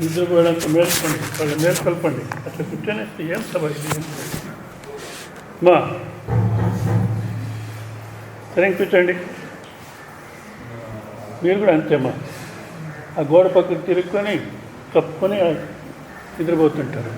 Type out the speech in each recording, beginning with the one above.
నిద్రపోయడానికి మేల్కొండి, వాళ్ళు మేల్కొల్పండి. అట్లా కూర్చొనేస్తే ఏం సభ ఇది? మా సరే కూర్చోండి. మీరు కూడా అంతేమ్మా, ఆ గోడ పక్కకు తిరుక్కొని కప్పుకొని నిద్రపోతుంటారు.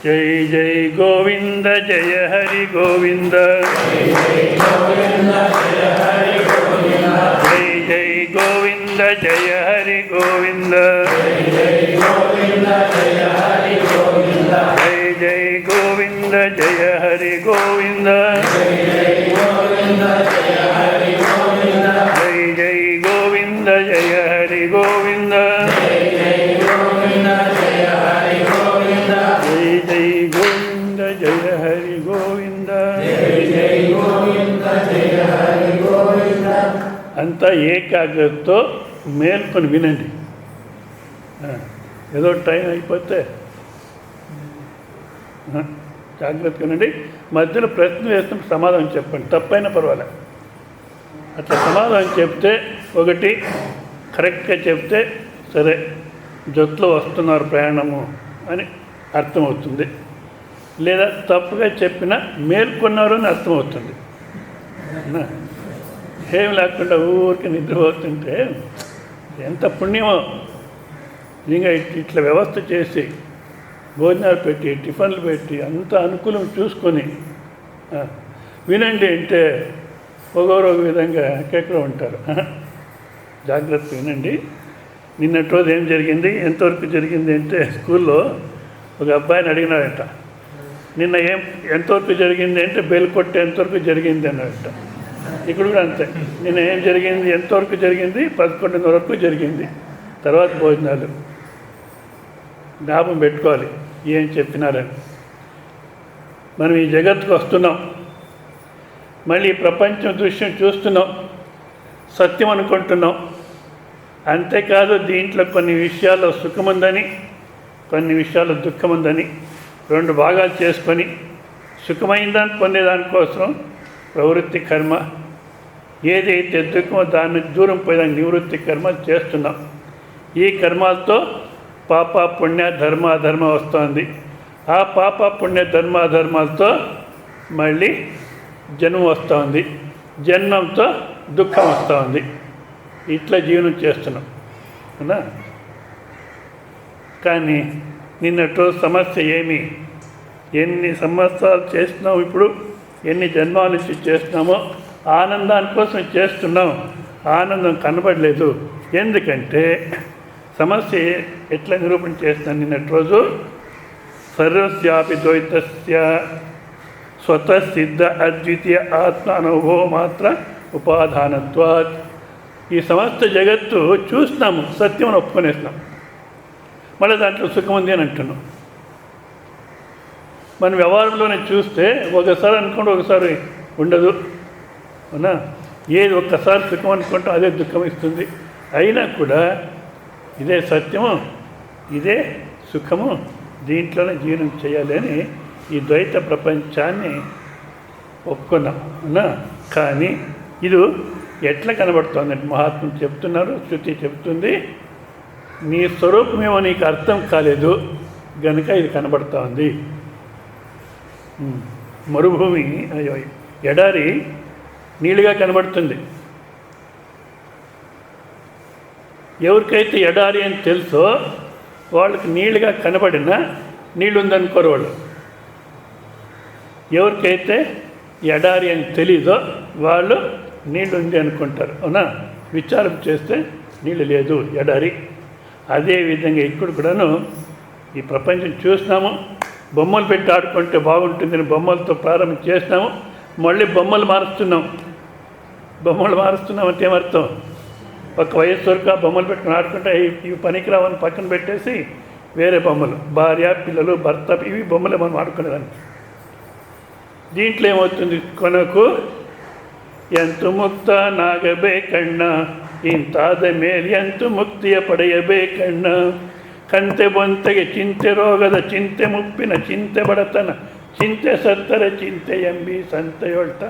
జై జై గోవింద జయ హరి గోవింద, జై జై గోవింద జయ హరి గోవింద, జై జై గోవింద జయ హరి గోవింద, జై జై గోవింద జయ హరి గోవింద, జై జై గోవింద జయ హరి గోవింద. అంతా ఏకాగ్రతతో మేల్కొని వినండి. ఏదో టైం అయిపోతే జాగ్రత్తగా వినండి. మధ్యలో ప్రశ్న వేస్తున్నప్పుడు సమాధానం చెప్పండి, తప్పైనా పర్వాలే. అట్లా సమాధానం చెప్తే, ఒకటి కరెక్ట్గా చెప్తే సరే జొత్తులో వస్తున్నారు ప్రయాణము అని అర్థమవుతుంది, లేదా తప్పుగా చెప్పినా మేల్కొన్నారు అని అర్థమవుతుంది. ఏం లేకుండా ఊరికి నిద్రపోతుంటే ఎంత పుణ్యమో. ఇంకా ఇట్లా వ్యవస్థ చేసి భోజనాలు పెట్టి టిఫిన్లు పెట్టి అంత అనుకూలం చూసుకొని వినండి అంటే ఒకరు ఒక విధంగా ఎక్కడెక్కడ ఉంటారు. జాగ్రత్త వినండి. నిన్నటి రోజు ఏం జరిగింది, ఎంతవరకు జరిగింది అంటే, స్కూల్లో ఒక అబ్బాయిని అడిగినాడట, నిన్న ఎంతవరకు జరిగింది అంటే బెల్ కొట్టేంతవరకు జరిగింది అన్నాడట. ఇక్కడ కూడా అంతే, నిన్న ఏం జరిగింది, ఎంతవరకు జరిగింది, 11:30 వరకు జరిగింది, తర్వాత భోజనాలు. జ్ఞాపకం పెట్టుకోవాలి ఏం చెప్పినారని. మనం ఈ జగత్తుకు వస్తున్నాం, మళ్ళీ ప్రపంచం దృశ్యం చూస్తున్నాం, సత్యం అనుకుంటున్నాం. అంతేకాదు దీంట్లో కొన్ని విషయాల్లో సుఖముందని, కొన్ని విషయాల్లో దుఃఖముందని రెండు భాగాలు చేసుకొని సుఖమైన దాన్ని పొందేదానికోసం ప్రవృత్తి కర్మ, ఏదైతే దుఃఖమో దాన్ని దూరం పోయేదానికి నివృత్తి కర్మ చేస్తున్నాం. ఈ కర్మాలతో పాప పుణ్య ధర్మ అధర్మ వస్తుంది. ఆ పాప పుణ్య ధర్మ అధర్మాలతో మళ్ళీ జన్మ వస్తూ ఉంది, జన్మంతో దుఃఖం వస్తూ ఉంది. ఇట్లా జీవనం చేస్తున్నాం అవునా. కానీ నిన్నటి రోజు సమస్య ఏమి, ఎన్ని సంవత్సరాలు చేస్తున్నాం, ఇప్పుడు ఎన్ని జన్మాల నుంచి చేస్తున్నామో ఆనందాని కోసం చేస్తున్నాం, ఆనందం కనబడలేదు. ఎందుకంటే సమస్య ఎట్లా నిరూపణ చేస్తున్నాను నిన్నటి రోజు, సర్వస్యాపి ద్వైతస్య స్వతసిద్ధ అద్వితీయ ఆత్మ అనుభవ మాత్ర ఉపాధానత్వాత్. ఈ సమస్త జగత్తు చూస్తున్నాము, సత్యం అని ఒప్పుకొనేస్తున్నాం, మళ్ళీ దాంట్లో సుఖం ఉంది అని అంటున్నాం. మన వ్యవహారంలోనే చూస్తే ఒకసారి అనుకుంటే ఒకసారి ఉండదు అవునా. ఏది ఒక్కసారి సుఖం అనుకుంటాం అదే దుఃఖం ఇస్తుంది. అయినా కూడా ఇదే సత్యము, ఇదే సుఖము, దీంట్లోనే జీవనం చేయాలి అని ఈ ద్వైత ప్రపంచాన్ని ఒప్పుకున్నాం అవునా. కానీ ఇది ఎట్లా కనబడుతుందంటే, మహాత్ములు చెప్తున్నారు, శృతి చెప్తుంది, నీ స్వరూపమేమో నీకు అర్థం కాలేదు గనుక ఇది కనబడుతూ ఉంది. మరుభూమి ఎడారి నీళ్ళుగా కనబడుతుంది. ఎవరికైతే ఎడారి అని తెలుసో వాళ్ళకి నీళ్ళుగా కనబడినా నీళ్ళు ఉందనుకోరు వాళ్ళు. ఎవరికైతే ఎడారి అని తెలీదో వాళ్ళు నీళ్ళు ఉంది అనుకుంటారు అవునా. విచారం చేస్తే నీళ్ళు లేదు, ఎడారి. అదేవిధంగా ఇక్కడ కూడాను ఈ ప్రపంచం చూసినాము, బొమ్మలు పెట్టి ఆడుకుంటే బాగుంటుందని బొమ్మలతో ప్రారంభం చేసినాము, మళ్ళీ బొమ్మలు మారుస్తున్నాం. బొమ్మలు మారుస్తున్నాం అంటే ఏమర్థం, ఒక వయస్సు వరకు ఆ బొమ్మలు పెట్టుకుని ఆడుకుంటే ఇవి పనికిరావని పక్కన పెట్టేసి వేరే బొమ్మలు, భార్య పిల్లలు భర్త, ఇవి బొమ్మలే మనం ఆడుకునేదాన్ని. దీంట్లో ఏమవుతుంది, కొనకు ಎಂತು ಮುಕ್ತ ನಾಗಬೇಕಣ್ಣ ಇಂತಾದ ಮೇಲೆ ಎಂತು ಮುಕ್ತಿಯ ಪಡೆಯಬೇಕಣ್ಣ ಕಂತೆ ಬೊಂತೆಗೆ ಚಿಂತೆ ರೋಗದ ಚಿಂತೆ ಮುಪ್ಪಿನ ಚಿಂತೆ ಬಡತನ చింతే సత్తర చింతే ఎంబి సంతయోల్ట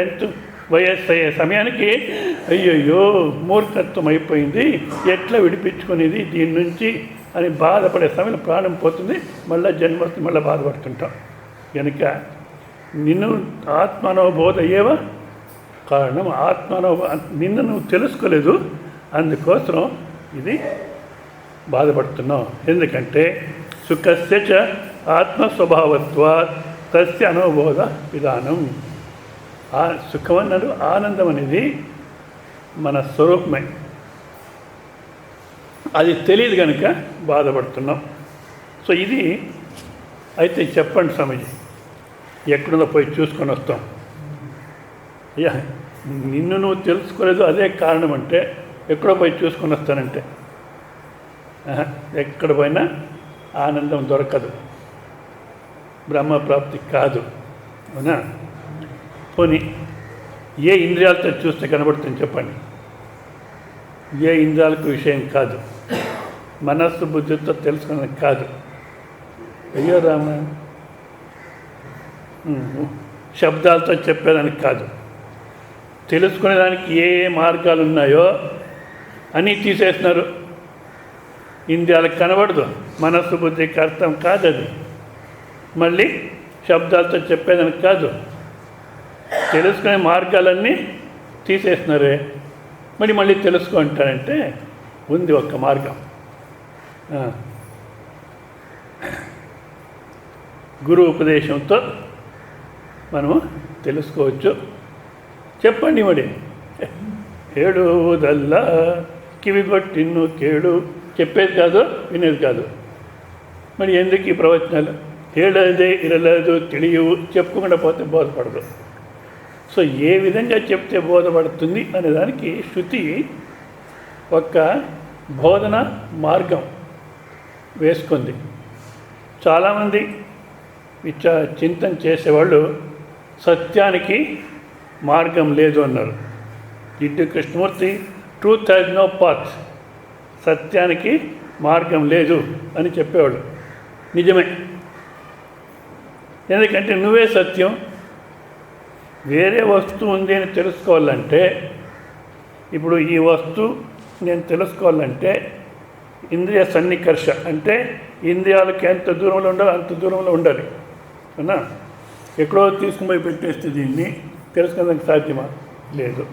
ఎంత వయస్సయ్యే సమయానికి అయ్యయ్యో మూర్ఖత్వం అయిపోయింది, ఎట్లా విడిపించుకునేది దీని నుంచి అని బాధపడే సమయంలో ప్రాణం పోతుంది, మళ్ళీ జన్మ వస్తుంది, మళ్ళీ బాధపడుతుంటాం. కనుక నిన్ను ఆత్మానుబోధ అయ్యేవా కారణం, నిన్ను నువ్వు తెలుసుకోలేదు, అందుకోసం ఇది బాధపడుతున్నావు. ఎందుకంటే సుఖస్య చ ఆత్మస్వభావత్వాత్ తస్య అనుబోధ విధానం. ఆ సుఖం అన్నది, ఆనందం అనేది మన స్వరూపమే, అది తెలియదు కనుక బాధపడుతున్నాం. సో ఇది అయితే చెప్పండి స్వామీజీ, ఎక్కడుందో పోయి చూసుకొని వస్తాం. అయ్యా నిన్ను నువ్వు తెలుసుకోలేదు అదే కారణం అంటే ఎక్కడో పోయి చూసుకొని వస్తానంటే ఎక్కడ పోయినా ఆనందం దొరకదు, బ్రహ్మప్రాప్తి కాదు. అవునా? పోనీ ఏ ఇంద్రియాలతో చూస్తే కనబడుతుంది చెప్పండి? ఏ ఇంద్రియాలకు విషయం కాదు, మనస్సు బుద్ధితో తెలుసుకునేది కాదు. అయ్యో రామ, శబ్దాలతో చెప్పేదానికి కాదు, తెలుసుకునేదానికి ఏ ఏ మార్గాలు ఉన్నాయో అన్నీ తీసేస్తున్నారు. ఇంద్రియాలకు కనబడదు, మనస్సు బుద్ధికి అర్థం కాదు అది. మళ్ళీ శబ్దాలతో చెప్పేదానికి కాదు, తెలుసుకునే మార్గాలన్నీ తీసేస్తున్నారే. మళ్ళీ తెలుసుకుంటారంటే ఉంది ఒక్క మార్గం, గురు ఉపదేశంతో మనము తెలుసుకోవచ్చు. చెప్పండి మరి, ఏడుదల్లా కివిగొట్టిన్ను కేడు, చెప్పేది కాదు, వినేది కాదు. మరి ఎందుకు ఈ ప్రవచనాలు? ఏడదే ఇరలేదు తెలియవు, చెప్పుకుండా పోతే బోధపడదు. సో ఏ విధంగా చెప్తే బోధపడుతుంది అనేదానికి శృతి ఒక బోధన మార్గం వేసుకుంది. చాలామంది చింతన చేసేవాళ్ళు సత్యానికి మార్గం లేదు అన్నారు. Jiddu Krishnamurti truth has no path, సత్యానికి మార్గం లేదు అని చెప్పేవాళ్ళు. నిజమే, ఎందుకంటే నువ్వే సత్యం. వేరే వస్తువు ఉంది అని తెలుసుకోవాలంటే, ఇప్పుడు ఈ వస్తువు నేను తెలుసుకోవాలంటే ఇంద్రియ సన్నికర్ష అంటే ఇంద్రియాలకు ఎంత దూరంలో ఉండాలో అంత దూరంలో ఉండాలి. అవునా? ఎక్కడో తీసుకుని పోయి పెట్టేస్తే దీన్ని తెలుసుకోవడానికి సాధ్యమా? లేదు.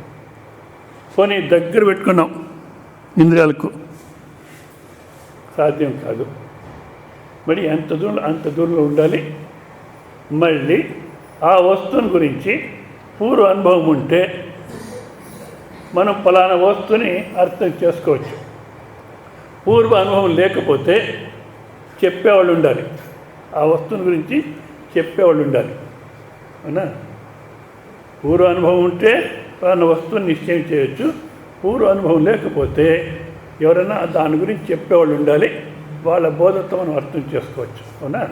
పోనీ దగ్గర పెట్టుకున్నాం, ఇంద్రియాలకు సాధ్యం కాదు. మరి ఎంత దూరంలో ఉండాలి. మళ్ళీ ఆ వస్తువుని గురించి పూర్వ అనుభవం ఉంటే మనం ఫలానా వస్తువుని అర్థం చేసుకోవచ్చు. పూర్వ అనుభవం లేకపోతే చెప్పేవాళ్ళు ఉండాలి, ఆ వస్తువుని గురించి చెప్పేవాళ్ళు ఉండాలి. అవునా? పూర్వ అనుభవం ఉంటే ఫలానా వస్తువుని నిశ్చయం చేయొచ్చు. పూర్వ అనుభవం లేకపోతే ఎవరైనా దాని గురించి చెప్పేవాళ్ళు ఉండాలి, వాళ్ళ బోధతో మనం అర్థం చేసుకోవచ్చు. అవునా?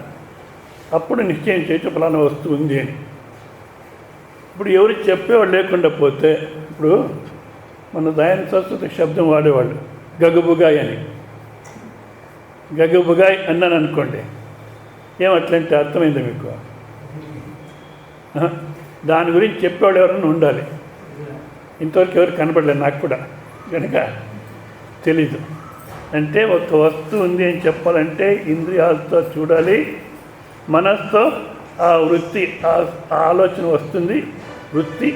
అప్పుడు నిశ్చయం చేయొచ్చు ఫలానా వస్తువు ఉంది అని. ఇప్పుడు ఎవరు చెప్పేవాళ్ళు లేకుండా పోతే, ఇప్పుడు మన దయాన సరస్వతి శబ్దం వాడేవాళ్ళు గగబుగాయ్ అని. గగబుగాయ్ అన్నాను అనుకోండి, ఏమట్లంటే అర్థమైంది మీకు? దాని గురించి చెప్పేవాళ్ళు ఎవరైనా ఉండాలి. ఇంతవరకు ఎవరు కనపడలేదు నాకు కూడా, కనుక తెలీదు. అంటే ఒక వస్తువు ఉంది అని చెప్పాలంటే ఇంద్రియాలతో చూడాలి, మనస్తో ఆ వృత్తి, ఆ ఆలోచన వస్తుంది వృత్తి.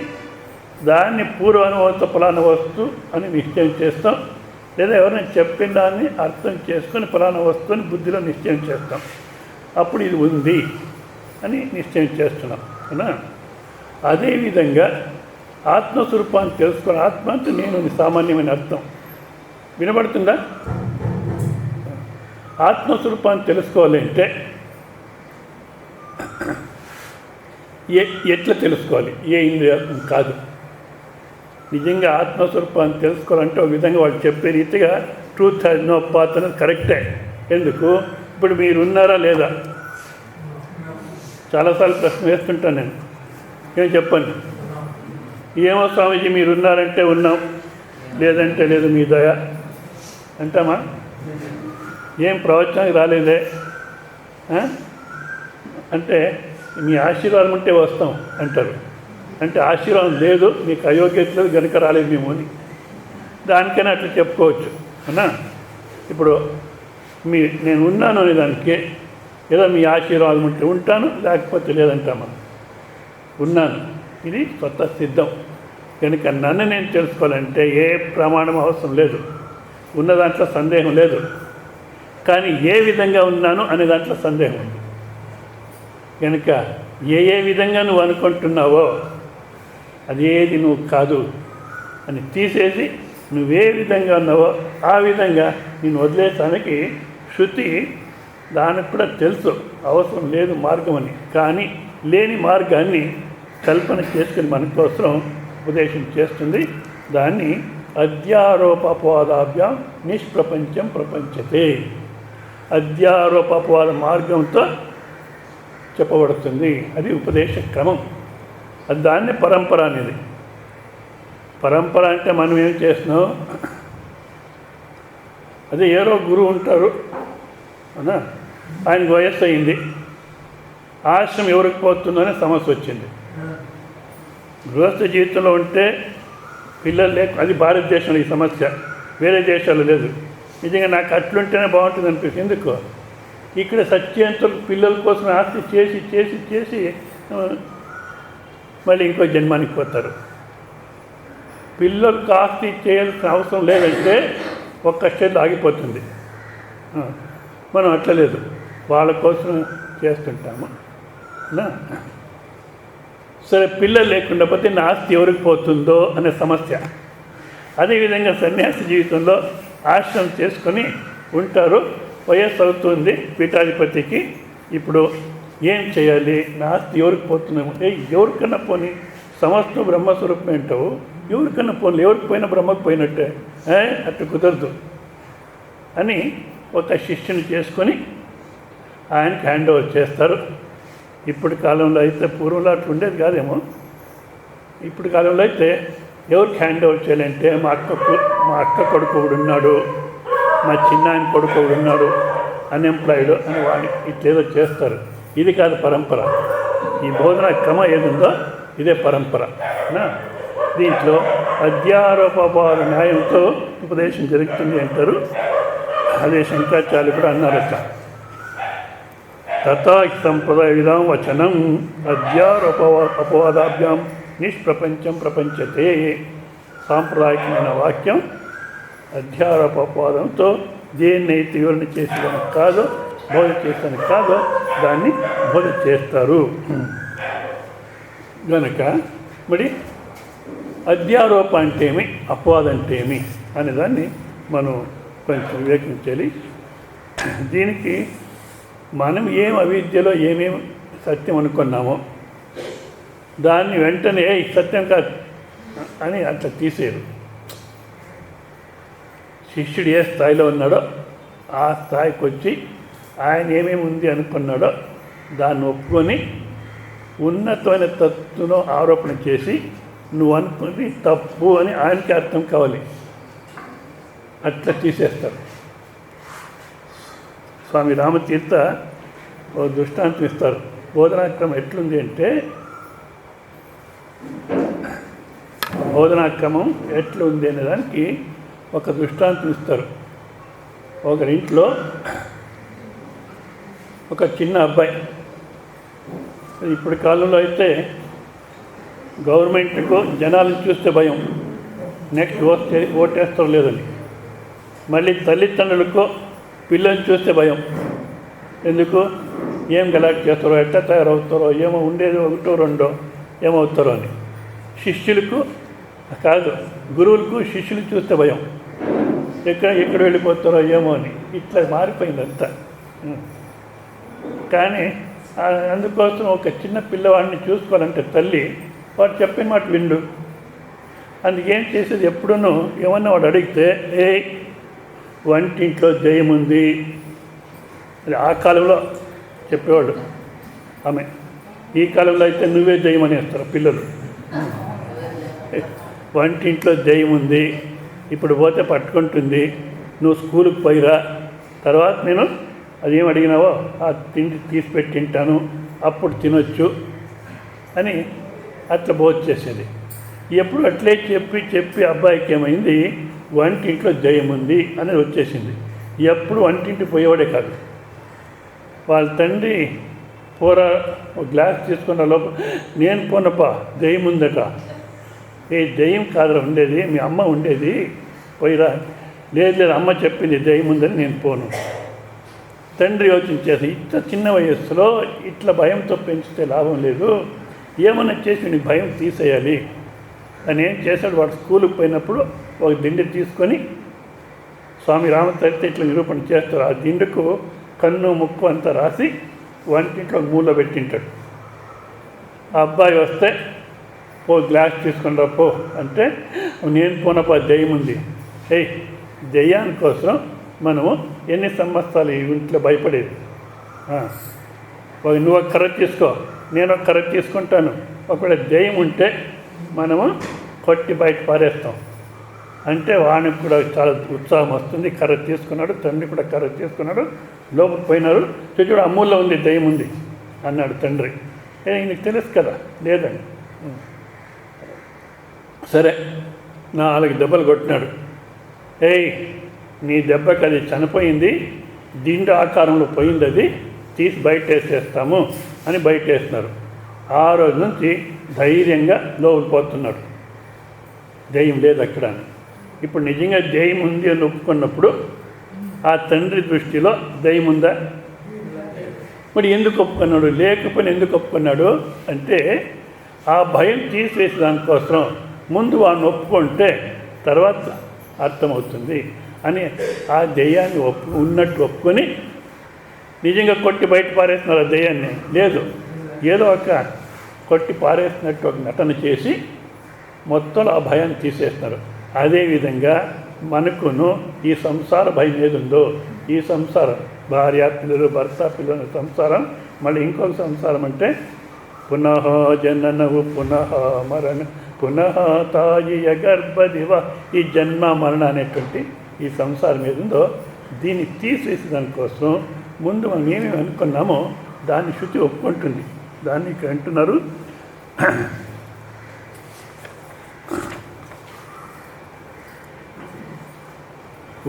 దాన్ని పూర్వ అనుభవంతో ఫలానా వస్తువు అని నిశ్చయం చేస్తాం, లేదా ఎవరైనా చెప్పిన దాన్ని అర్థం చేసుకొని ఫలానా వస్తువుని బుద్ధిలో నిశ్చయం చేస్తాం. అప్పుడు ఇది ఉంది అని నిశ్చయం చేస్తున్నాం. అవునా? అదేవిధంగా ఆత్మస్వరూపాన్ని తెలుసుకొని, ఆత్మ అంటే నేను సామాన్యమైన అర్థం వినబడుతుందా? ఆత్మస్వరూపాన్ని తెలుసుకోవాలి అంటే ఎట్లా తెలుసుకోవాలి? ఏ ఇంద్రియం కాదు. నిజంగా ఆత్మస్వరూపాన్ని తెలుసుకోవాలంటే ఒక విధంగా వాళ్ళు చెప్పే రీతిగా ట్రూత్ హ్యాజ్ నో పాత్ అనేది కరెక్టే. ఎందుకు? ఇప్పుడు మీరు ఉన్నారా లేదా? చాలాసార్లు ప్రశ్న వేస్తుంటాను నేను. ఏం చెప్పండి? ఏమో స్వామీజీ మీరు ఉన్నారంటే ఉన్నాం, లేదంటే లేదు, మీ దయ. అంటామా? ఏం ప్రవచనానికి రాలేదే అంటే మీ ఆశీర్వాదం ఉంటే వస్తాం అంటారు. అంటే ఆశీర్వాదం లేదు, మీకు అయోగ్యత లేదు కనుక రాలేదు మేము అని. దానికైనా అట్లా చెప్పుకోవచ్చు అన్నా. ఇప్పుడు నేను ఉన్నాను అనే దానికి ఏదో మీ ఆశీర్వాదం ఉంటే ఉంటాను, లేకపోతే లేదంటామా? ఉన్నాను, ఇది స్వతः సిద్ధం. కనుక నన్ను నేను తెలుసుకోవాలంటే ఏ ప్రమాణం అవసరం లేదు, ఉన్న దాంట్లో సందేహం లేదు. కానీ ఏ విధంగా ఉన్నాను అనే దాంట్లో సందేహం ఉంది. కనుక ఏ విధంగా నువ్వు అనుకుంటున్నావో అదేది నువ్వు కాదు అని తీసేసి నువ్వే విధంగా ఉన్నావో ఆ విధంగా నేను వదిలేసానికి శృతి దానికి కూడా తెలుసు అవసరం లేదు మార్గం అని. కానీ లేని మార్గాన్ని కల్పన చేసుకుని మన కోసం ఉపదేశం చేస్తుంది. దాన్ని అధ్యారోపవాదాభ్యాం నిష్ప్రపంచం ప్రపంచతే, అధ్యారోపవాద మార్గంతో చెప్పబడుతుంది. అది ఉపదేశ క్రమం. అది దాన్ని పరంపర అనేది. పరంపర అంటే మనం ఏం చేస్తున్నాం, అదే ఏరో గురువు ఉంటారు అవునా, ఆయనకు వయస్సు అయింది, ఆశ్రమం ఎవరికి పోతుందో అనే సమస్య వచ్చింది. గృహస్థ జీవితంలో ఉంటే పిల్లలు లేక, అది భారతదేశంలో ఈ సమస్య, వేరే దేశాల్లో లేదు. నిజంగా నాకు అట్లుంటేనే బాగుంటుంది అనిపిస్తుంది. ఎందుకు ఇక్కడ సత్యంతో పిల్లల కోసం ఆస్తి చేసి చేసి చేసి మళ్ళీ ఇంకో జన్మానికి పోతారు. పిల్లలకు ఆస్తి చేయాల్సిన అవసరం లేదంటే ఒక్క స్టేజ్లో ఆగిపోతుంది. మనం అట్లా లేదు, వాళ్ళ కోసం చేస్తుంటాము. సరే, పిల్లలు లేకుండా పోతే నా ఆస్తి ఎవరికి పోతుందో అనే సమస్య. అదేవిధంగా సన్యాసి జీవితంలో ఆశ్రమం చేసుకొని ఉంటారు, వయస్సు అవుతుంది పీఠాధిపతికి. ఇప్పుడు ఏం చేయాలి, నా ఆస్తి ఎవరికి పోతున్నాము? ఎవరికన్నా పోని, సమస్తం బ్రహ్మస్వరూపం ఏంటావు, ఎవరికన్నా పోనీ, ఎవరికి పోయినా బ్రహ్మకు పోయినట్టే, అట్లా కుదరదు అని ఒక శిష్యుని చేసుకొని ఆయనకి హ్యాండ్ ఓవర్ చేస్తారు. ఇప్పుడు కాలంలో అయితే, పూర్వంలో అట్లా ఉండేది కాదేమో, ఇప్పుడు కాలంలో అయితే ఎవరికి హ్యాండ్ ఓవర్ చేయాలంటే మా అక్క కొడుకు ఒకడు ఉన్నాడు, మా చిన్న ఆయన కొడుకు ఒకడు ఉన్నాడు, అన్ఎంప్లాయిడ్ అని వాడిని ఇట్లేదో చేస్తారు. ఇది కాదు పరంపర. ఈ బోధన క్రమం ఏదుందో ఇదే పరంపర. దీంట్లో అధ్యారోపవాద న్యాయంతో ఉపదేశం జరుగుతుంది అంటారు. అదే శంకరాచార్యులు కూడా అన్నారట. తథా సంప్రదాయ విధాం వచనం అధ్యారోపవాదాభ్యాం నిష్ప్రపంచం ప్రపంచతే. సాంప్రదాయకమైన వాక్యం అధ్యారోపవాదంతో దేన్నైతే వివరణ చేసేదానికి కాదో, బోధ చేసేదానికి కాదో దాన్ని బోధ చేస్తారు. కనుక మరి అధ్యారోప అంటే ఏమి, అపవాదం అంటే ఏమి అనేదాన్ని మనం కొంచెం వివేచించాలి. దీనికి మనం ఏం అవిద్యలో ఏమేమి సత్యం అనుకున్నామో దాన్ని వెంటనే సత్యం కాదు అని అట్లా తీసేయరు. శిష్యుడు ఏ స్థాయిలో ఉన్నాడో ఆ స్థాయికి వచ్చి ఆయన ఏమేమి ఉంది అనుకున్నాడో దాన్ని ఒప్పుకొని ఉన్నతమైన తత్తును ఆరోపణ చేసి నువ్వు అనుకుని తప్పు అని ఆయనకి అర్థం కావాలి, అట్లా తీసేస్తారు. స్వామి రామతీర్థ ఓ దృష్టాంతం ఇస్తారు. బోధనాక్రమం ఎట్లుంది అంటే, బోధనాక్రమం ఎట్లుంది అనే దానికి ఒక దృష్టాంతం ఇస్తారు. ఒకరింట్లో ఒక చిన్న అబ్బాయి, ఇప్పుడు కాలంలో అయితే గవర్నమెంట్కు జనాలను చూస్తే భయం, నెక్స్ట్ ఓటేస్తారో లేదని. మళ్ళీ తల్లిదండ్రులకు పిల్లల్ని చూస్తే భయం. ఎందుకు, ఏం గలాట్ చేస్తారో, ఎట్లా తయారవుతారో, ఏమో ఉండేది ఒకటో రెండో ఏమవుతారో అని. శిష్యులకు కాదు, గురువులకు శిష్యులు చూస్తే భయం, ఎక్కడ వెళ్ళిపోతారో ఏమో అని. ఇట్లా మారిపోయింది అంతా. కానీ అందుకోసం ఒక చిన్న పిల్లవాడిని చూసుకోవాలంటే తల్లి వాడు చెప్పిన మాట విండు. అందుకేం చేసేది, ఎప్పుడూ ఏమన్నా వాడు అడిగితే వంటింట్లో జయం ఉంది, అది ఆ కాలంలో చెప్పేవాడు ఆమె. ఈ కాలంలో అయితే నువ్వే జయం అనేస్తారు పిల్లలు. వంటింట్లో జయం ఉంది, ఇప్పుడు పోతే పట్టుకుంటుంది, నువ్వు స్కూల్కి పోయిరా, తర్వాత నేను అదేం అడిగినావో ఆ తిండి తీసి పెట్టి తింటాను, అప్పుడు తినొచ్చు అని అట్లా బోధ చేసేది. ఎప్పుడు అట్లే చెప్పి అబ్బాయికి ఏమైంది, వంటింట్లో దయ్యం ఉంది అనేది వచ్చేసింది. ఎప్పుడు వంటింటి పోయేవాడే కాదు. వాళ్ళ తండ్రి పోరా ఒక గ్లాస్ తీసుకున్న లోపల, నేను పోనప్పా దయ్యం ఉందట. దయ్యం కాదురా ఉండేది, మీ అమ్మ ఉండేది, పోయిరా. లేదు అమ్మ చెప్పింది దయ్యం ఉందని నేను పోను. తండ్రి యోచించేసి ఇంత చిన్న వయస్సులో ఇట్లా భయంతో పెంచితే లాభం లేదు, ఏమన్నా చేసి నీకు భయం తీసేయాలి అని ఏం చేశాడు. వాడు స్కూల్కి పోయినప్పుడు ఒక దిండు తీసుకొని స్వామి రామచరిత్ర ఇట్లా నిరూపణ చేస్తారు. ఆ దిండుకు కన్ను ముక్కు అంతా రాసి వంటింట్లో మూల పెట్టింటాడు. ఆ అబ్బాయి వస్తే పో గ్లాస్ తీసుకొని రా పో అంటే, నేను పోనప్ప దయ్యం ఉంది. దయ్యాని కోసం మనము ఎన్ని సంవత్సరాలు ఈ ఇంట్లో భయపడేది. నువ్వు ఒక కర్ర తీసుకో, నేను ఒక కర్ర తీసుకుంటాను, ఒకవేళ దయ్యం ఉంటే మనము కొట్టి బయట పారేస్తాం అంటే వానికి కూడా చాలా ఉత్సాహం వస్తుంది. కర్ర తీసుకున్నాడు, తండ్రి కూడా కర్ర తీసుకున్నాడు, లోపలికి పోయినారు. చూడు అమ్మూల్లో ఉంది దయ్యం ఉంది అన్నాడు తండ్రి. ఈయనకి తెలుసు కదా, లేదండి. సరే 4 దెబ్బలు కొట్టినాడు. నీ దెబ్బకి అది చనిపోయింది, దిండు ఆకారంలో పోయింది, అది తీసి బయట వేసేస్తాము అని బయట వేస్తున్నారు. ఆ రోజు నుంచి ధైర్యంగా లోపలిపోతున్నాడు. దయ్యం లేదు అక్కడ. ఇప్పుడు నిజంగా దయ్యం ఉంది అని ఒప్పుకున్నప్పుడు ఆ తండ్రి దృష్టిలో దయ్యం ఉందా? మరి ఎందుకు ఒప్పుకున్నాడు? లేకపోయినా ఎందుకు ఒప్పుకున్నాడు అంటే, ఆ భయం తీసివేసే దానికోసం ముందు వాడిని ఒప్పుకుంటే తర్వాత అర్థమవుతుంది అని ఆ దయ్యాన్ని ఉన్నట్టు ఒప్పుకొని నిజంగా కొట్టి బయట పారేస్తున్నారు. ఆ దయ్యాన్ని లేదు, ఏదో ఒక కొట్టి పారేసినట్టు ఒక నటన చేసి మొత్తం ఆ భయాన్ని తీసేస్తున్నారు. అదేవిధంగా మనకును ఈ సంసార భయం ఏదుందో, ఈ సంసారం భార్య పిల్లలు భర్త పిల్లల సంసారం, మళ్ళీ ఇంకొక సంసారం అంటే పునః జననవు పునః మరణ పునః తాయియ గర్భదివ, ఈ జన్మ మరణ అనేటువంటి ఈ సంసారం ఏదుందో దీన్ని తీసేసి దానికోసం ముందు మనం ఏమేమి అనుకున్నామో దాన్ని శృతి ఒప్పుకుంటుంది. దాన్ని అంటున్నారు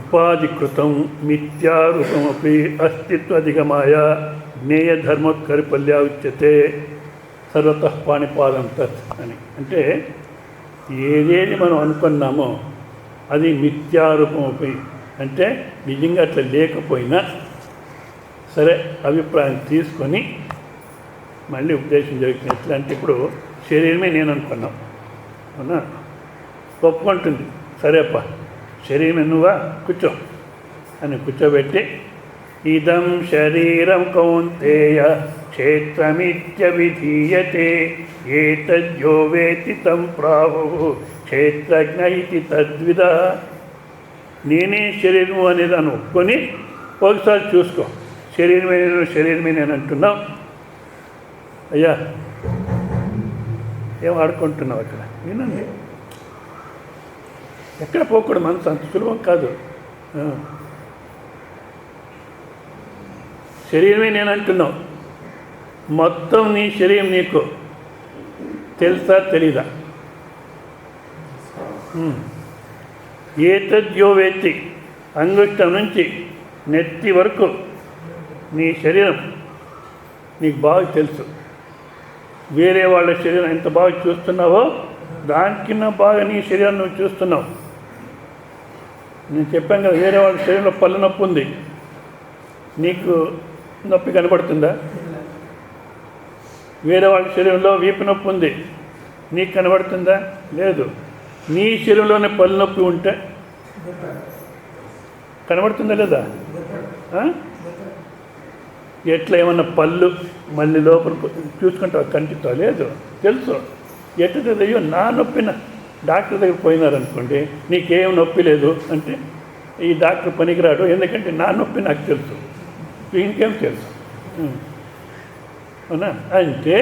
ఉపాధికృతం మిథ్యారూపమపి అస్తిత్వాధిగమాయ జ్ఞేయధర్మోత్కరిపల్యా ఉచ్యతే సర్వతః పాణిపాదం తత్ అని. అంటే ఏదేది మనం అనుకున్నామో అది మిథ్యారూపమపి అంటే నిజంగా అట్లా లేకపోయినా సరే అభిప్రాయం తీసుకొని మళ్ళీ ఉపదేశం జరుగుతుంది. ఎట్లా అంటే ఇప్పుడు శరీరమే నేను అనుకున్నాం, అవునా? ఒప్పుకుంటుంది, సరేప్ప శరీరం నువ్వా కూర్చో అని కూర్చోబెట్టి ఇదం శరీరం కౌంతేయ క్షేత్రమిత్యవిధీయతే ఏతద్యో వేతి తం ప్రాహు క్షేత్రజ్ఞ ఇది తద్విద. నేనే శరీరము అనేదాన్ని ఒప్పుకొని ఒకసారి చూసుకో, శరీరమే నేను అంటున్నావు. అయ్యా ఏం ఆడుకుంటున్నావు అక్కడ? వినండి, ఎక్కడ పోకూడదు, మనసు అంత సులభం కాదు. శరీరమే నేను అంటున్నావు, మొత్తం నీ శరీరం నీకు తెలుసా తెలీదా? ఏతద్యో వేత్తి, అంగుష్టం నుంచి నెత్తి వరకు నీ శరీరం నీకు బాగా తెలుసు. వేరే వాళ్ళ శరీరం ఎంత బాగా చూస్తున్నావో దానికన్నా బాగా నీ శరీరం నువ్వు చూస్తున్నావు. నేను చెప్పాను కదా, వేరే వాళ్ళ శరీరంలో పళ్ళు నొప్పి ఉంది, నీకు నొప్పి కనబడుతుందా? వేరే వాళ్ళ శరీరంలో వీపు నొప్పి ఉంది, నీకు కనబడుతుందా? లేదు. నీ శరీరంలోనే పళ్ళు నొప్పి ఉంటే కనబడుతుందా లేదా? ఎట్లా ఏమన్నా పళ్ళు మళ్ళీ లోపల చూసుకుంటావు కంటితో? లేదు, తెలుసు. ఎట్లా అయ్యో నా నొప్పిన డాక్టర్ దగ్గర పోయినారనుకోండి, నీకేం నొప్పి లేదు అంటే ఈ డాక్టర్ పనికిరాడు, ఎందుకంటే నా నొప్పి నాకు తెలుసు, ఇంకేం తెలుసు, అవునా? అంటే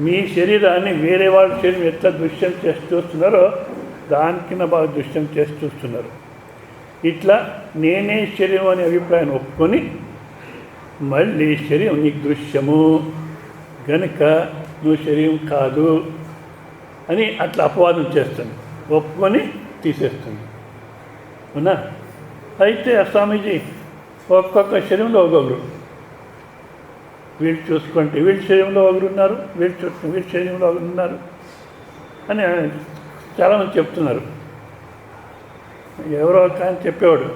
మీ శరీరాన్ని వేరే వాళ్ళ శరీరం ఎట్లా దృశ్యం చేసి చూస్తున్నారో దానికిన్నా బాగా దృశ్యం చేసి చూస్తున్నారు. ఇట్లా నేనే శరీరం అనే అభిప్రాయాన్ని ఒప్పుకొని మళ్ళీ శరీరం నీకు దృశ్యము గనుక నువ్వు శరీరం కాదు అని అట్లా అపవాదం చేస్తుంది, ఒప్పుకొని తీసేస్తుంది. అవునా? అయితే ఆ స్వామీజీ ఒక్కొక్క శరీరంలో ఒకరు, వీళ్ళు చూసుకుంటే వీళ్ళ శరీరంలో ఒకరు ఉన్నారు, వీళ్ళ శరీరంలో ఒకరు ఉన్నారు అని చాలామంది చెప్తున్నారు. ఎవరో కానీ చెప్పేవాడు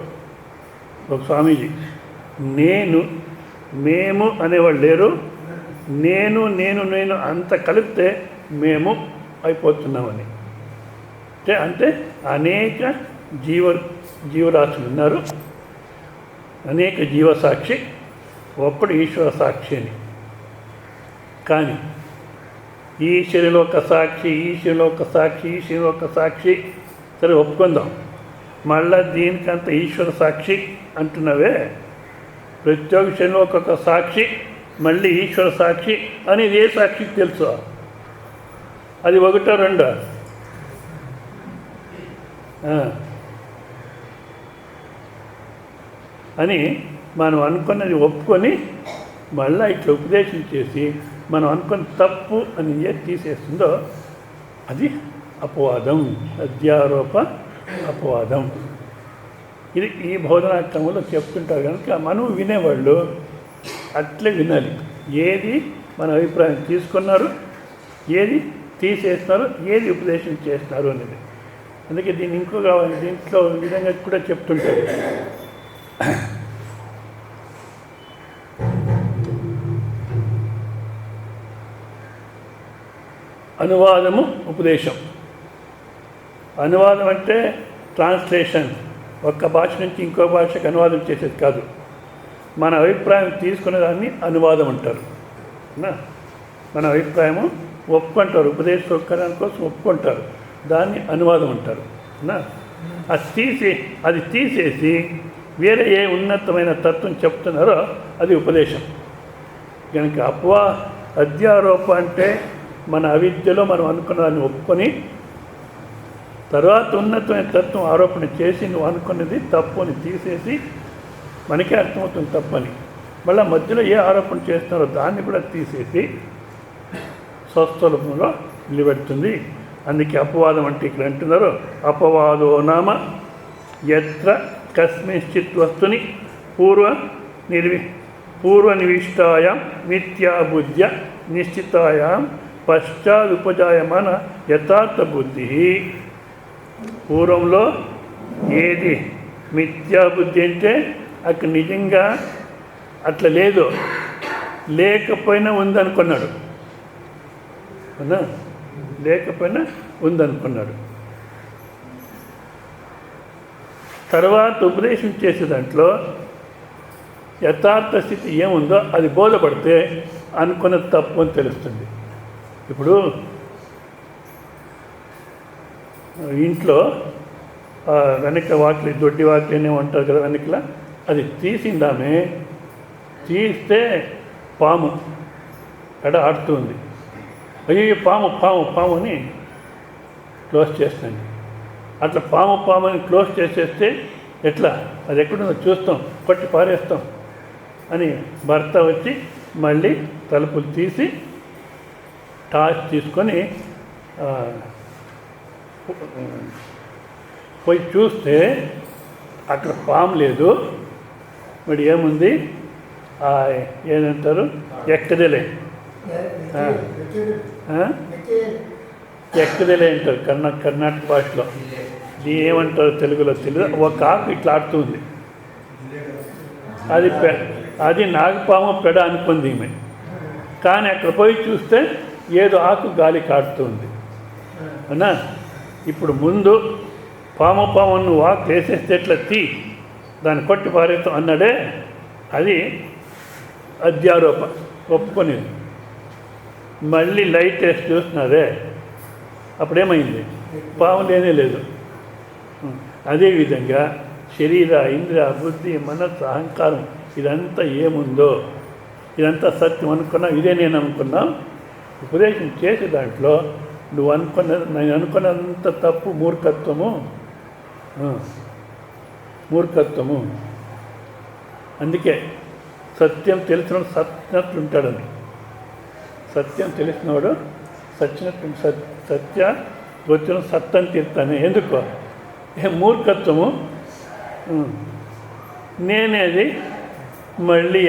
ఒక స్వామీజీ, మేము అనేవాళ్ళు లేరు, నేను అంత కలిపితే మేము అయిపోతున్నామని. అంటే అనేక జీవరాశులు ఉన్నారు, అనేక జీవసాక్షి, ఒప్పుడు ఈశ్వర సాక్షి అని. కానీ ఈశ్వరులో ఒక సాక్షి, ఈశ్వరులో ఒక సాక్షి, ఈశ్వరులో ఒక సాక్షి, సరే ఒప్పుకుందాం. మళ్ళా దీనికంత ఈశ్వర సాక్షి అంటున్నావే, ప్రతి ఒక్క విషయంలో ఒక్కొక్క సాక్షి, మళ్ళీ ఈశ్వర సాక్షి అనేది ఏ సాక్షికి తెలుసు? అది ఒకటో రెండో? అని మనం అనుకున్నది ఒప్పుకొని మళ్ళీ ఇట్లా ఉపదేశం చేసి మనం అనుకున్న తప్పు అని ఏది తీసేస్తుందో అది అపవాదం, అధ్యారోప అపవాదం. ఇది ఈ బోధనాక్రమంలో చెప్తుంటారు కనుక మనం వినేవాళ్ళు అట్లే వినాలి. ఏది మన అభిప్రాయం తీసుకున్నారు, ఏది తీసేస్తున్నారు, ఏది ఉపదేశం చేస్తున్నారు అనేది. అందుకే దీన్ని ఇంకొక దీంట్లో విధంగా కూడా చెప్తుంటారు. అనువాదము, ఉపదేశం. అనువాదం అంటే ట్రాన్స్లేషన్, ఒక్క భాష నుంచి ఇంకో భాషకు అనువాదం చేసేది కాదు. మన అభిప్రాయం తీసుకునే దాన్ని అనువాదం అంటారు. మన అభిప్రాయము ఒప్పుకుంటారు, ఉపదేశం కోసం ఒప్పుకుంటారు, దాన్ని అనువాదం అంటారు. అది తీసేసి వేరే ఏ ఉన్నతమైన తత్వం చెప్తున్నారో అది ఉపదేశం. కనుక అధ్యారోప అంటే మన అవిద్యలో మనం అనుకున్న దాన్ని ఒప్పుకొని తర్వాత ఉన్నతమైన తత్వం ఆరోపణ చేసి నువ్వు అనుకున్నది తప్పు అని తీసేసి మనకే అర్థమవుతుంది తప్పని. మళ్ళీ మధ్యలో ఏ ఆరోపణ చేస్తున్నారో దాన్ని కూడా తీసేసి స్వస్వరూపంలో నిలబెడుతుంది. అందుకే అపవాదం అంటే ఇక్కడ అంటున్నారు, అపవాదో నామ యత్ర కస్మిశ్చిత్ వస్తుని పూర్వ నివిష్టాయాం మిథ్యాబుద్ధ్య నిశ్చితాయాం పశ్చాదుపజాయమాన యథార్థ బుద్ధి. పూర్వంలో ఏది మిథ్యాబుద్ధి అంటే అక్కడ నిజంగా అట్లా లేదు, లేకపోయినా ఉందనుకున్నాడు. అవునా? లేకపోయినా ఉందనుకున్నాడు. తర్వాత ఉపదేశం చేసే దాంట్లో యథార్థ స్థితి ఏముందో అది బోధపడితే అనుకున్నది తప్పు అని తెలుస్తుంది. ఇప్పుడు ఇంట్లో వెనక వాకిలి, దొడ్డి వాకిలి అనే ఉంటారు కదా వెనకల, అది తీసిందామే, తీస్తే పాము ఎడ ఆడుతుంది. అయ్యో పాము అని క్లోజ్ చేస్తాను. అట్లా పాము అని క్లోజ్ చేసేస్తే ఎట్లా, అది ఎక్కడుందో చూస్తాం, కొట్టి పారేస్తాం అని భర్త వచ్చి మళ్ళీ తలుపులు తీసి టార్చ్ తీసుకొని పోయి చూస్తే అక్కడ పాము లేదు. మరి ఏముంది, ఏదంటారు, ఎక్కదలే అంటారు కర్ణాటక భాషలో. ఇది ఏమంటారు తెలుగులో తెలియదు. ఒక ఆకు ఇట్లా ఆడుతుంది, అది నాగపాము పెడ అనుకుంది ఈమె. కానీ అక్కడ పోయి చూస్తే ఏదో ఆకు గాలి కాడుతుంది. అవునా? ఇప్పుడు ముందు పాము నువ్వు ఆకు వేసేస్తే ఎట్లా దాన్ని కొట్టి పారేస్తాం అన్నాడే, అది అధ్యారోప, ఒప్పుకొనేది. మళ్ళీ లైట్ వేసి చూస్తున్నారే, అప్పుడేమైంది, పాము లేనే లేదు. అదేవిధంగా శరీర, ఇంద్రియ, బుద్ధి, మనస్సు, అహంకారం ఇదంతా ఏముందో ఇదంతా సత్యం అనుకున్నాం, ఇదే నేను అనుకున్నాం. ఉపదేశం చేసే దాంట్లో నేను అనుకున్నంత తప్పు, మూర్ఖత్వము. మూర్ఖత్వము. అందుకే సత్యం తెలిసినోడు సత్యనట్లుంటాడని. సత్యం తెలిసినవాడు సత్యనట్లు సత్య వచ్చిన సత్తం తీర్తాను. ఎందుకో మూర్ఖత్వము. నేనేది మళ్ళీ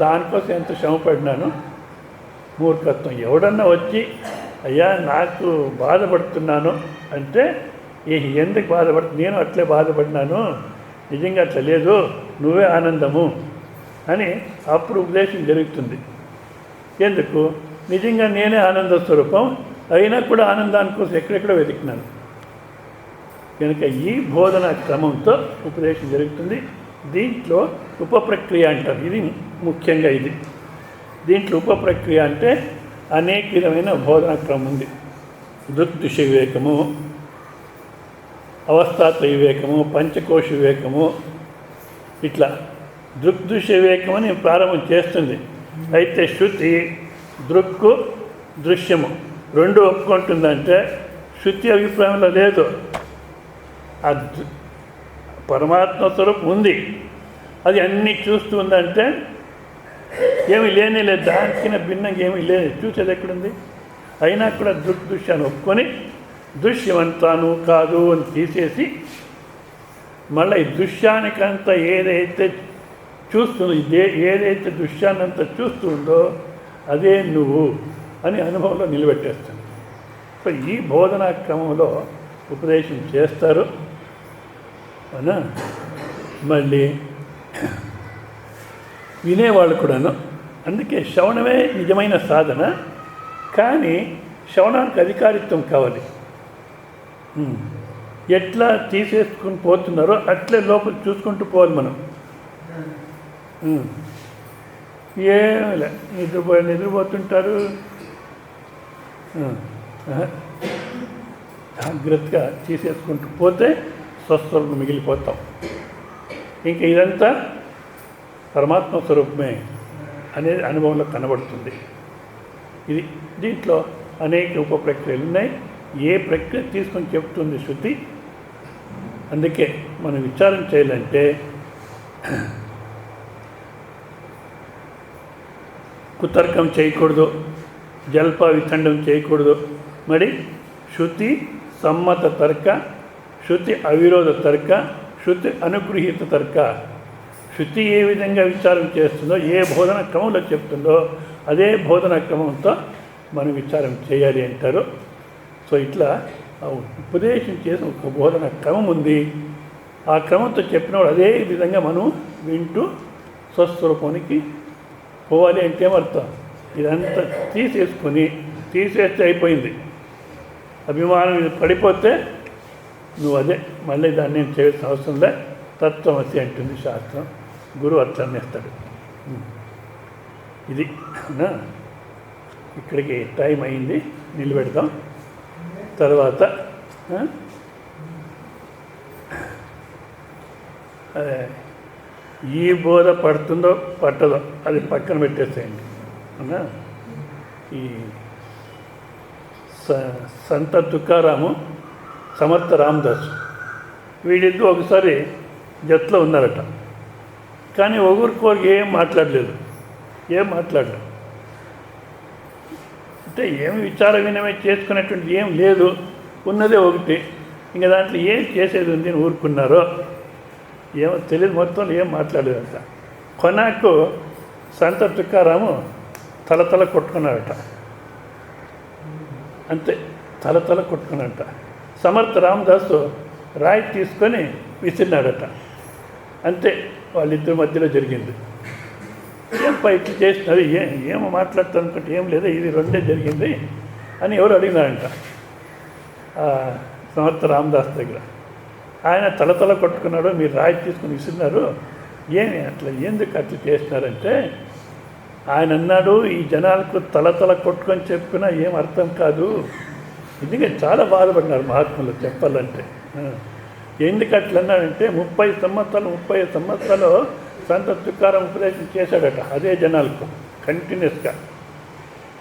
దానికోసం ఎంత శ్రమపడినాను. మూర్ఖత్వం. ఎవడన్నా వచ్చి అయ్యా నాకు బాధపడుతున్నాను అంటే ఎందుకు బాధపడుతుంది, నేను అట్లే బాధపడినాను, నిజంగా అట్లా లేదు, నువ్వే ఆనందము అని అప్పుడు ఉపదేశం జరుగుతుంది. ఎందుకు? నిజంగా నేనే ఆనంద స్వరూపం అయినా కూడా ఆనందాని కోసం ఎక్కడెక్కడో వెతికినాను. కనుక ఈ బోధన క్రమంతో ఉపదేశం జరుగుతుంది. దీంట్లో ఉపప్రక్రియ అంటారు. ఇది ముఖ్యంగా ఇది. దీంట్లో ఉపప్రక్రియ అంటే అనేక విధమైన బోధన క్రమం ఉంది. దృగ్దృశ్య వివేకము, అవస్థాత్రయ వివేకము, పంచకోశ వివేకము, ఇట్లా దృగ్దృశ్య వివేకం అని ప్రారంభం చేస్తుంది. అయితే శృతి దృక్కు దృశ్యము రెండు ఒప్పుకుంటుందంటే శృతి అభిప్రాయంలో లేదు. ఆ పరమాత్మ స్వరూపం ఉంది, అది అన్నీ చూస్తుందంటే ఏమీ లేనే లేదు, దానికిన భిన్నంగా ఏమీ లేదు, చూసేది ఎక్కడుంది. అయినా కూడా దృగ్దృశ్యాన్ని ఒప్పుకొని దృశ్యమంతాను కాదు అని తీసేసి మళ్ళీ ఈ దృశ్యానికంతా ఏదైతే చూస్తుందో, ఏదైతే దృశ్యాన్నంతా చూస్తుందో అదే నువ్వు అని అనుభవంలో నిలబెట్టేస్తుంది. సో ఈ బోధనా క్రమంలో ఉపదేశం చేస్తారు. అవునా? మళ్ళీ వినేవాళ్ళు కూడాను. అందుకే శ్రవణమే నిజమైన సాధన. కానీ శ్రవణానికి అధికారిత్వం కావాలి. ఎట్లా తీసేసుకుని పోతున్నారో అట్లే లోపల చూసుకుంటూ పోవాలి మనం. ఏమిలే నిద్రపోతుంటారు, జాగ్రత్తగా తీసేసుకుంటూ పోతే స్వస్థలు మిగిలిపోతాం. ఇంకా ఇదంతా పరమాత్మ స్వరూపమే అనేది అనుభవంలో కనబడుతుంది. ఇది దీంట్లో అనేక ఉప ప్రక్రియలు ఉన్నాయి. ఏ ప్రక్రియ తీసుకొని చెప్తుంది శృతి. అందుకే మనం విచారం చేయాలంటే కుతర్కం చేయకూడదు, జల్ప వితండం చేయకూడదు. మరి శృతి సమ్మత తర్క, శృతి అవిరోధ తర్క, శృతి అనుగృహీత తర్క. శృతి ఏ విధంగా విచారం చేస్తుందో, ఏ బోధన క్రమంలో చెప్తుందో అదే బోధన క్రమంతో మనం విచారం చేయాలి అంటారు. సో ఇట్లా ఉపదేశం చేసిన ఒక బోధన క్రమం ఉంది. ఆ క్రమంతో చెప్పినప్పుడు అదే విధంగా మనం వింటూ స్వస్వరూపానికి పోవాలి. అంటే ఏమర్థం? ఇదంతా తీసేస్తే అయిపోయింది. అభిమానం ఇది పడిపోతే నువ్వు అదే మళ్ళీ దాన్ని నేను చేయాల్సిన అవసరం లే, తత్వమసి అంటుంది శాస్త్రం. గురువు అట్లా అనేస్తాడు. ఇది ఇక్కడికి టైం అయింది, నిలబెడదాం. తర్వాత ఈ బోధ పడుతుందో పట్టదో అది పక్కన పెట్టేసేయండి. అవునా? ఈ సంత తుకారాము, సమర్థ రామదాసు వీళ్ళిద్దరూ ఒకసారి జట్లో ఉన్నారట. కానీ ఒకరికొకరికి ఏం మాట్లాడలేదు. అంటే ఏమి విచార వినిమయం చేసుకునేటువంటిది ఏం లేదు, ఉన్నదే ఒకటి. ఇంకా దాంట్లో ఏం చేసేది ఉంది అని ఊరుకున్నారో ఏమో తెలియదు. మొత్తం ఏం మాట్లాడలేదంట. కొనాకు సంత తుకారాము తల కొట్టుకున్నాడట. అంతే, తల కొట్టుకున్నాడట. సమర్థ రామదాసు రాయి తీసుకొని విసిరినాడట. అంతే, వాళ్ళిద్దరి మధ్యలో జరిగింది. ఏం ఇట్లా చేసినారు, ఏమో మాట్లాడతాను అనుకుంటే ఏం లేదా, ఇది రెండే జరిగింది అని ఎవరు అడిగినారంట సమర్థ రామదాస్ దగ్గర. ఆయన తల కొట్టుకున్నాడు, మీరు రాయి తీసుకుని విసిరినారు, ఏమి అట్లా ఎందుకు అట్లా చేసినారంటే ఆయన అన్నాడు, ఈ జనాలకు తల కొట్టుకొని చెప్పినా ఏం అర్థం కాదు. ఎందుకంటే చాలా బాధపడినారు మహాత్ములు చెప్పాలంటే. ఎందుకు అట్లా అన్నాడంటే 30 సంవత్సరాలు సంత తుకారం ఉపదేశం చేశాడట అదే జనాలకు కంటిన్యూస్గా.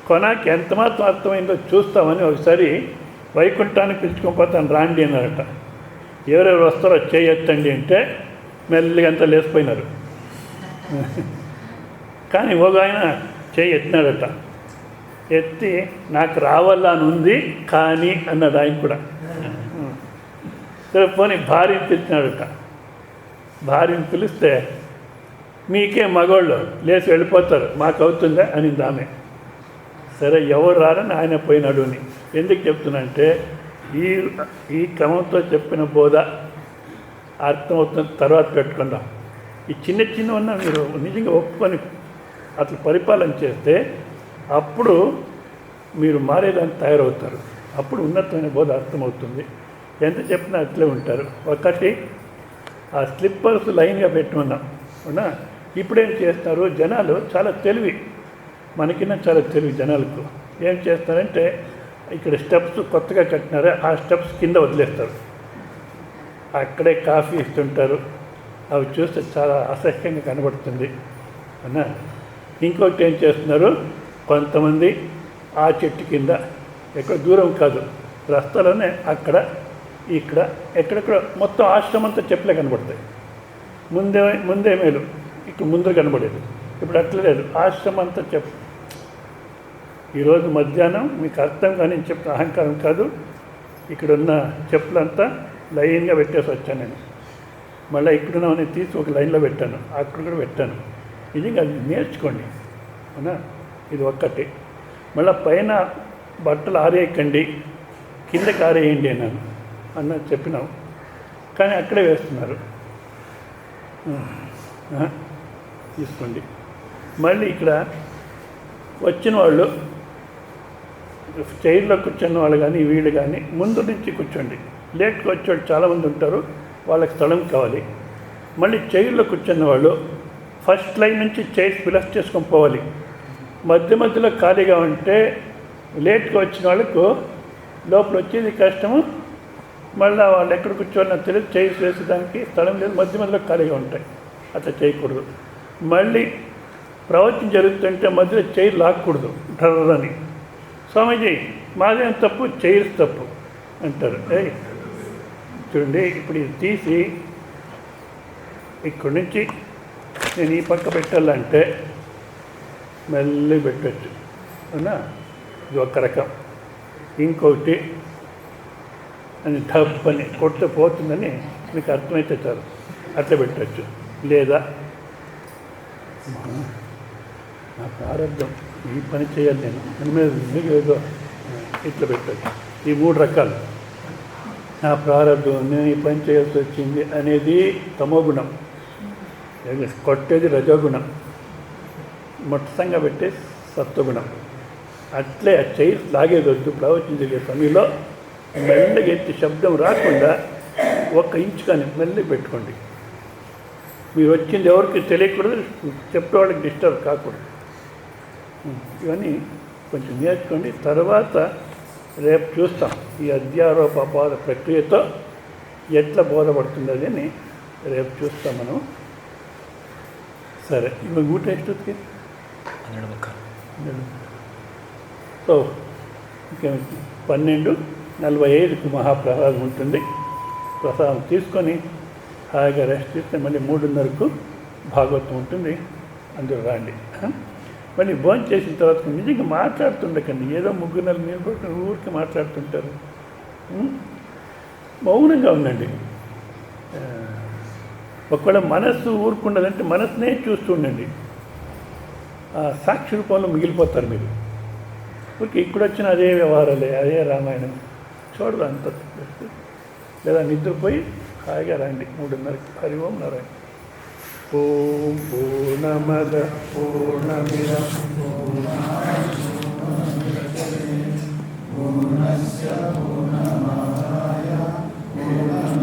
కొనాకి ఎంత మాత్రం అర్థమైందో చూస్తామని ఒకసారి వైకుంఠానికి పిలుచుకొని పోతాను రాండి అన్నారట. ఎవరెవరు వస్తారో చేయొచ్చండి అంటే మెల్లిగా అంతా లేచిపోయినారు. కానీ ఒక ఆయన చేయి ఎత్తినాడట. ఎత్తి నాకు రావాలని ఉంది కానీ అన్నాడు ఆయన కూడా. సరే పోనీ భార్యని పిలిచినాడట. భార్యని పిలిస్తే మీకే మగవాళ్ళు లేచి వెళ్ళిపోతారు, మాకు అవుతుందా అనింది ఆమె. సరే ఎవరు రారని ఆయన పోయినాడు అని. ఎందుకు చెప్తున్నంటే ఈ క్రమంతో చెప్పిన బోధ అర్థమవుతుంది, తర్వాత పెట్టుకుందాం. ఈ చిన్న చిన్నవన్నా మీరు నిజంగా ఒప్పుకొని అట్లా పరిపాలన చేస్తే అప్పుడు మీరు మారేదానికి తయారవుతారు. అప్పుడు ఉన్నతమైన బోధ అర్థమవుతుంది. ఎంత చెప్పినా అట్లే ఉంటారు. ఒకటి ఆ స్లిప్పర్స్ లైన్గా పెట్టుకున్నాం అవునా. ఇప్పుడేం చేస్తారు జనాలు, చాలా తెలివి, మనకిన్నా చాలా తెలివి జనాలకు. ఏం చేస్తారంటే ఇక్కడ స్టెప్స్ కొత్తగా కట్టినారే ఆ స్టెప్స్ కింద వదిలేస్తారు, అక్కడే కాఫీ ఇస్తుంటారు. అవి చూస్తే చాలా అసహ్యంగా కనబడుతుంది అన్నా. ఇంకొకటి ఏం చేస్తున్నారు, కొంతమంది ఆ చెట్టు కింద ఎక్కడ దూరం కాదు రస్తాలోనే అక్కడ ఇక్కడ ఎక్కడెక్కడ మొత్తం ఆశ్రమం అంతా చెప్పులే కనబడతాయి. ముందే మేలు, ఇక్కడ ముందు కనబడేది. ఇప్పుడు అట్లా లేదు, ఆశ్రమం అంతా చెప్పు. ఈరోజు మధ్యాహ్నం మీకు అర్థం కానీ చెప్పిన అహంకారం కాదు, ఇక్కడున్న చెప్పులంతా లైన్గా పెట్టేసి వచ్చాను నేను. మళ్ళీ ఇక్కడున్నవన్నీ తీసి ఒక లైన్లో పెట్టాను, అక్కడ కూడా పెట్టాను. నిజంగా అది నేర్చుకోండి అవునా. ఇది ఒక్కటి. మళ్ళీ పైన బట్టలు ఆరేయకండి, కిందకి ఆరేయండి అన్న చెప్పినాం. కానీ అక్కడే వేస్తున్నారు. తీసుకోండి. మళ్ళీ ఇక్కడ వచ్చిన వాళ్ళు చైర్లో కూర్చున్న వాళ్ళు కానీ వీళ్ళు కానీ ముందు నుంచి కూర్చోండి. లేట్గా వచ్చేవాళ్ళు చాలామంది ఉంటారు, వాళ్ళకి స్థలం కావాలి. మళ్ళీ చైర్లో కూర్చున్న వాళ్ళు ఫస్ట్ లైన్ నుంచి చైర్స్ ఫిలప్ చేసుకొని పోవాలి. మధ్యలో ఖాళీగా ఉంటే లేట్గా వచ్చిన వాళ్ళకు లోపల వచ్చేది కష్టము. మళ్ళీ వాళ్ళు ఎక్కడ కూర్చోవాలన్నా తెలియదు, చైర్స్ వేసేదానికి స్థలం లేదు, మధ్యలో ఖాళీగా ఉంటాయి. అట్లా చేయకూడదు. మళ్ళీ ప్రవచనం జరుగుతుంటే మధ్యలో చైర్ లాక్కూడదు ఢర్రని. స్వామీజీ మాదేం తప్పు, చైర్స్ తప్పు అంటారు. చూడండి, ఇప్పుడు ఇది తీసి ఇక్కడి నుంచి నేను ఈ పక్క పెట్టాలంటే మెల్లి పెట్టచ్చు అవునా. ఇది ఒక రకం. ఇంకొకటి అని డబ్బని కొడితే పోతుందని మీకు అర్థమైతే చాలు, అట్లా పెట్టచ్చు. లేదా నా ప్రారంభం ఈ పని చేయాలి నేను దాని మీద ఏదో ఇట్లా పెట్టచ్చు. ఈ 3 రకాలు. నా ప్రారంభం, నేను ఈ పని చేయాల్సి వచ్చింది అనేది తమోగుణం, కొట్టేది రజోగుణం, మొత్తంగా పెట్టే సత్వగుణం. అట్లే ఆ చైర్స్ లాగేది వద్దు. ప్రవచనం జరిగే సమయంలో మెల్లగా ఎత్తి శబ్దం రాకుండా 1 ఇంచు కానీ మెల్లి పెట్టుకోండి. మీరు వచ్చింది ఎవరికి తెలియకూడదు, చెప్పేవాళ్ళకి డిస్టర్బ్ కాకూడదు. ఇవన్నీ కొంచెం నేర్చుకోండి. తర్వాత రేపు చూస్తాం ఈ అధ్యారోప అపాద ప్రక్రియతో ఎట్లా బోధపడుతుంది అని రేపు చూస్తాం మనం. సరే, ఇవి ఊట ఎಷ್ಟొచ్చి 12. సో 12:45కు మహాప్రసాదం ఉంటుంది. ప్రసాదం తీసుకొని హాయిగా రెస్ట్ చేస్తే మళ్ళీ 3:30కు భాగవతం ఉంటుంది. అందరూ రండి. మళ్ళీ భోజనం చేసిన తర్వాత నిజంగా మాట్లాడుతుండకండి. ఏదో 3 నెలలు మీరు కూడా ఊరికి మాట్లాడుతుంటారు. మౌనంగా ఉండండి. ఒకవేళ మనస్సు ఊరుకుండదంటే మనస్సునే చూస్తూ ఉండండి. సాక్షి రూపంలో మిగిలిపోతారు మీరు. ఊరికి ఇక్కడ వచ్చిన అదే వ్యవహారాలే, అదే రామాయణం చూడదు అంత. లేదా నిద్రపోయి హాయిగా రండి 3:30కి. హరి ఓం నారాయణ. ఓం పూర్ణమద పూర్ణమిదం పూర్ణస్య పూర్ణమాదాయ పూర్ణమేవావశిష్యతే.